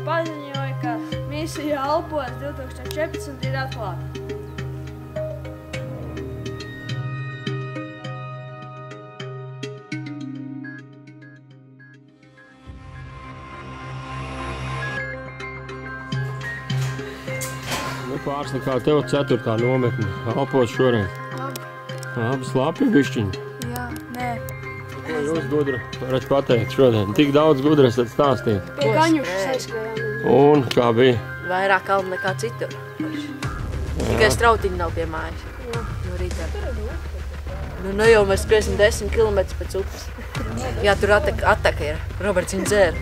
paziņoja, ka misija Alpos 2014 ir atklāta. Pārsli kā tev 4. nometne. Alpos šoreiz. Labi, slāpja bišķiņi. Jā, nē. Ko jūs gudra varētu pateikt šodien? Tik daudz gudra esat stāstīt. Pie gaņušas aizskrējām. Un kā bija? Vairāk kalnu nekā citur. Tikai strautiņi nav pie mājas. No rītā. Nu jau mēs skriesim 10 km pēc upes. Jā, tur attaka ir. Roberts viņu dzēra.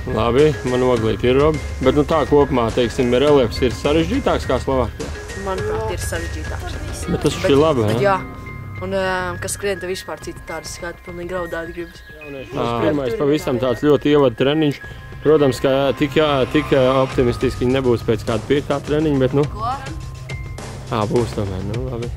Labi, man oglīti ir, Robi. Bet nu tā kopumā, teiksim, reliefs ir sarežģītāks kā Slovākijā? Manuprāt, ir sarežģītāks. Bet tas ir labi, bet jā. Un, kas skrien, te vispār cita tādas skati, pilnīgi graudāt gribas. Pirmais pavisam tāds ļoti ievada treniņš. Protams, ka tik optimistiski nebūs pēc kāda 5. treniņa, bet nu... Ko? Būs tomēr, nu labi.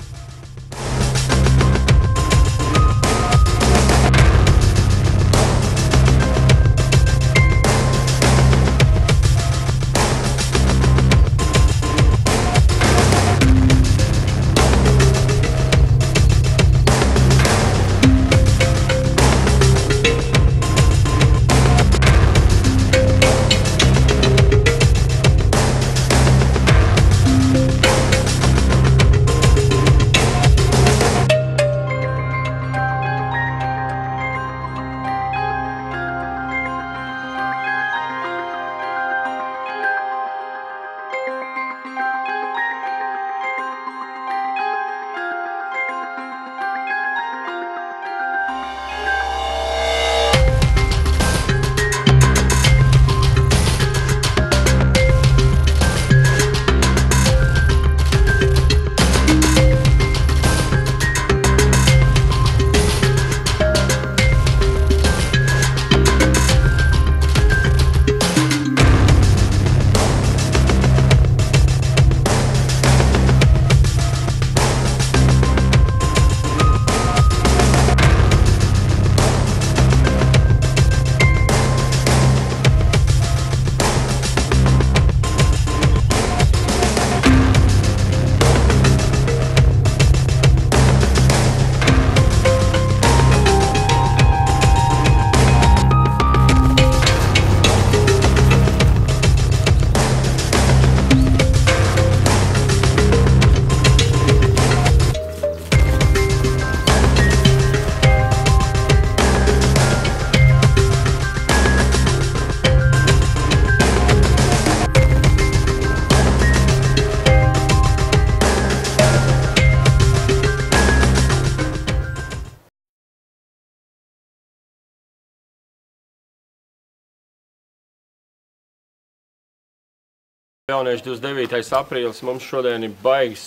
Jaunieši 29. aprīlis mums šodien ir baigs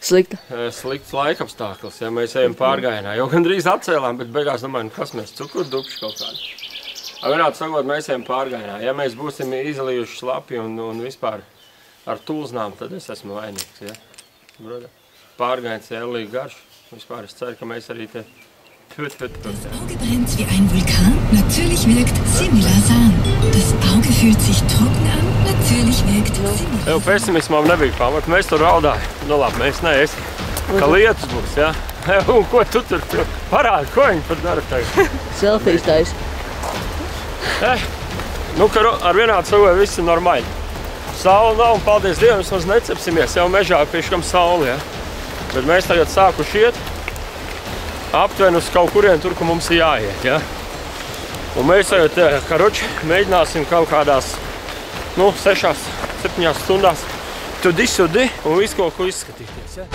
slikts laikapstākļus, ja mēs ejam pārgājienā. Jau gandrīz atcēlām, bet beigās domājam, kas mēs cukurdupši kaut kādi. Vienādi sakot, mēs ejam pārgājienā. Ja mēs būsim izlījuši slapi un vispār ar tulznām, tad es esmu vainīgs. Ja? Pārgājiens ēlīgi garš. Vispār es ceru, ka mēs arī te... Das Auge brennt wie ein Vulkan, natürlich wirkt Similasan. Das Auge fühlt sich trocken an, natürlich wirkt Similasan. Jau pesimismam nebija pamat, mēs tur raudāji. Nu labi, mēs neesi. Ka lietus būs, ja? Un ko tu tur parādi, ko viņi pat dara tagad? Selfijas taisa. Nu, ka ar vienādu savu viss ir normāli. Saula nav un paldies Dievam, mēs necepsimies jau mežā pieškam sauli, ja? Bet mēs tagad sākuši iet. Aptuveni uz kaut kurien tur, kur mums ir jāiet, ja? Un mēs tagad, karoči, mēģināsim kaut kādās, 6-7 stundās tudi un visu kaut ko izskatīties, ja?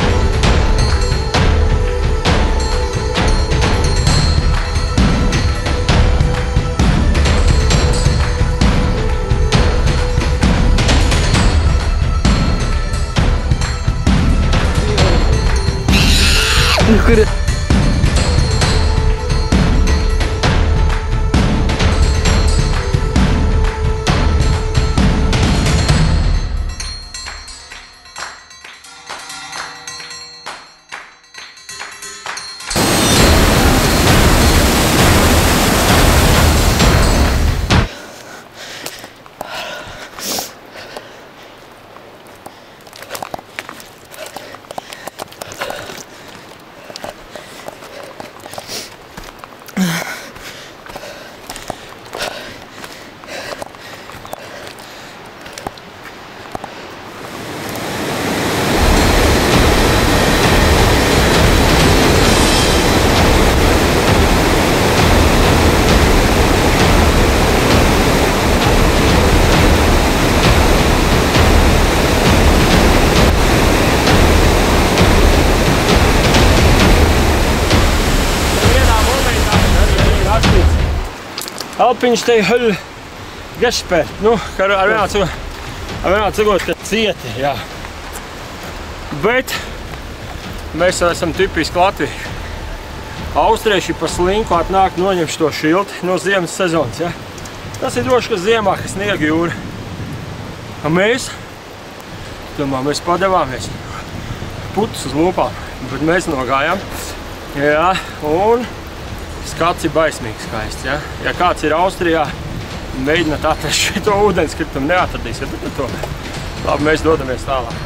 Alpiņš te ir gespēt. Nu, ar vienā cikot, ka cieti, jā. Bet mēs esam tipiski latvieši. Austrieši pa slinku atnāk noņemš to šilti no ziemas sezonas, ja? Tas ir droši, ka ziemā, ka sniega jūra. Un mēs padevāmies putus uz lūpām, bet mēs nogājām. Jā, un skats ir baismīgi skaists, ja? Ja kāds ir Austrijā, mēģināt atrast šito ūdenskritumu, neatradīsiet, bet tomēr. Labi, mēs dodamies tālāk.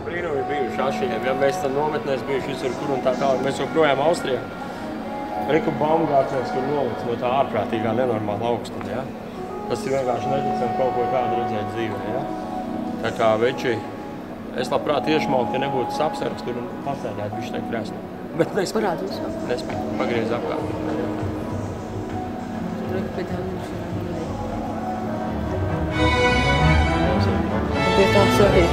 Brīnumi bijuši ašiem, ja mēs tam nometnēs bijuši visur, kur un tā tālāk. Mēs joprojām Austrijā. Reku Baumgārtens, kur nolicis no tā ārprātīgā nenormāla augstuma, ja? Tas ir vienkārši neticami kaut ko kādu redzēt dzīvē, ja? Tā kā veči, es labprāt iešmaukt, ja nebūtu sapsargs tur un pasēdēt bišķi teik krēsnī. Bet nespīd. Parādīs jau. Nespīd, pagriez apkārt. Pie tās arī.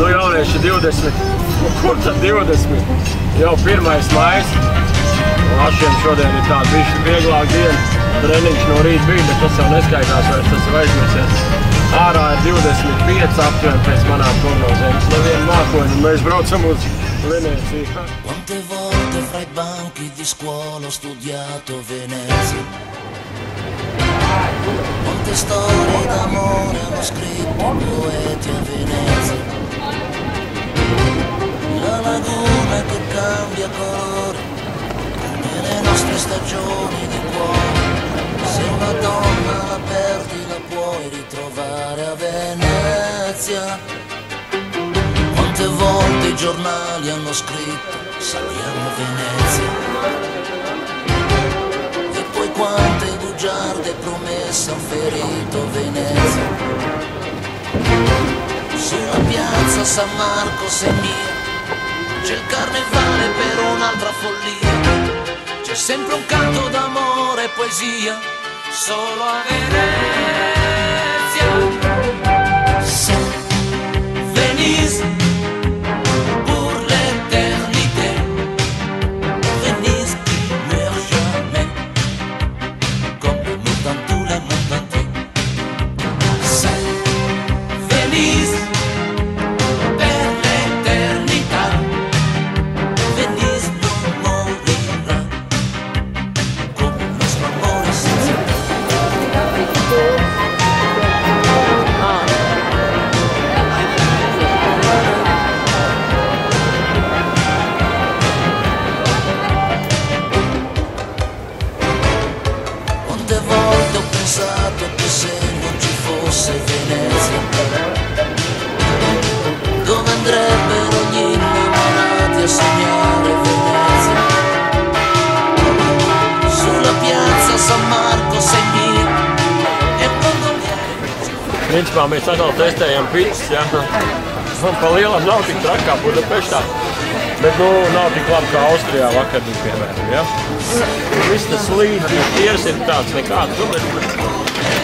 Nu jaunieši 20, kur tad 20? Jau 1. maijs. Ašiem šodien ir tāda bišķi vieglāk diena. Treniņš no rīta bija, bet tas jau neskaitās vairs, tas jau aizmirsies. Ārā ir 25 aptuveni pēc manām prognozēm. Nevienu mākoņu, un mēs braucam uz Venēciju. Quante volte fra i banchi di scuola ho studiato Venezia. Quante storie d'amore hanno scritto poeti a Venezia. La laguna che cambia colore come le nostre stagioni di cuore. Se una donna la perdi la puoi ritrovare a Venezia. Quante volte i giornali hanno scritto salviamo Venezia. E poi quante bugiarde promesse han ferito Venezia. Sulla piazza San Marco se mia c'è il carnevale per un'altra follia. C'è sempre un canto d'amore e poesia solo a Venezia. Se Venise pour l'éternité, Venise qui meurt jamais, comme nous dans tous les mondes entiers. Se Venise per l'eternità, Venise non morirà, come il nostro amore senza te. Quante volte ho pensato che se non ci fosse Venezia, dove andrebbero gli innamorati a sognare Venezia? Sulla piazza San Marco 6.000 e gondolieri. Principā mēs atkal testējam pizzas, ja? Un pa lielam nav tik traki kā Budapeštā, bet nu nav tik labi kā Austrijā vakardien, piemēram, ja? Viss tas līdz tieres ir tāds nekāds, bet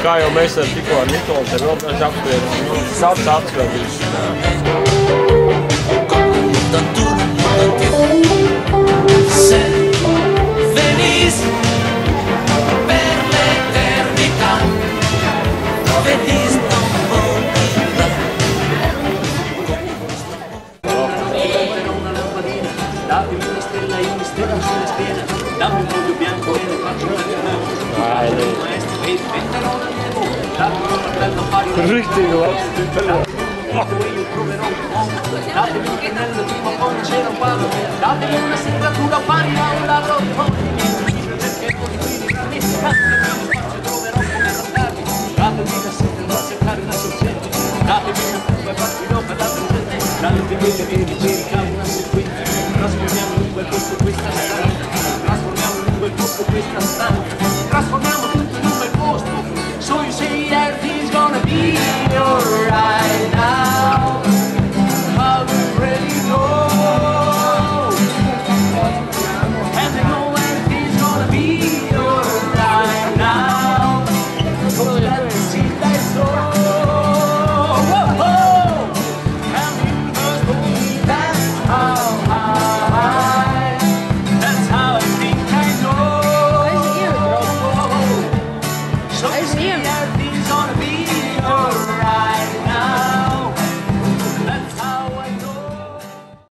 kā jau mēs tikko ar Nikolu te vēl daži apspriedām, tāds atsvedīs. Se venisse per l'eternità, venisse non morirà. Datemi una stella, io mi stella sulla schiena, dammi un foglio bianco e ne faccio una chiamata. Maestro, e diventerò la mia voce, datemi una bella pagina. Richtig labi. Io troverò un uomo, datemi un pennello, prima o poi c'era un palo, datemi una siglatura, panna o la rottona.